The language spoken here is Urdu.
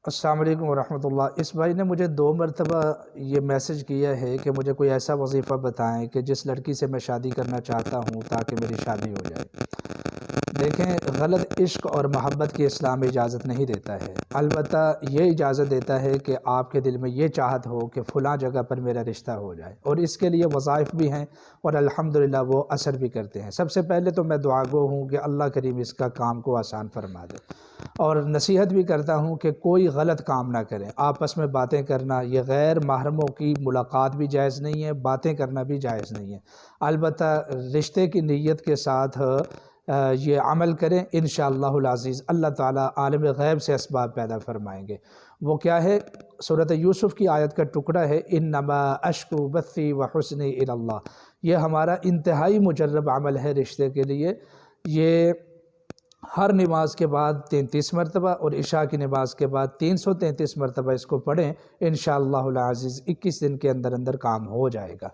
السلام علیکم ورحمۃ اللہ۔ اس بھائی نے مجھے 2 مرتبہ یہ میسج کیا ہے کہ مجھے کوئی ایسا وظیفہ بتائیں کہ جس لڑکی سے میں شادی کرنا چاہتا ہوں تاکہ میری شادی ہو جائے۔ دیکھیں، غلط عشق اور محبت کی اسلام اجازت نہیں دیتا ہے، البتہ یہ اجازت دیتا ہے کہ آپ کے دل میں یہ چاہت ہو کہ فلاں جگہ پر میرا رشتہ ہو جائے، اور اس کے لیے وظائف بھی ہیں اور الحمدللہ وہ اثر بھی کرتے ہیں۔ سب سے پہلے تو میں دعا گو ہوں کہ اللہ کریم اس کا کام کو آسان فرما دے، اور نصیحت بھی کرتا ہوں کہ کوئی غلط کام نہ کریں۔ آپس میں باتیں کرنا، یہ غیر محرموں کی ملاقات بھی جائز نہیں ہے، باتیں کرنا بھی جائز نہیں ہے، البتہ رشتے کی نیت کے ساتھ یہ عمل کریں، انشاءاللہ العزیز اللہ تعالیٰ عالم غیب سے اسباب پیدا فرمائیں گے۔ وہ کیا ہے؟ سورۃ یوسف کی آیت کا ٹکڑا ہے، انما اشکو بثی وحزنی الی اللہ۔ یہ ہمارا انتہائی مجرب عمل ہے رشتے کے لیے۔ یہ ہر نماز کے بعد 33 مرتبہ اور عشاء کی نماز کے بعد 333 مرتبہ اس کو پڑھیں، انشاءاللہ العزیز 21 دن کے اندر کام ہو جائے گا۔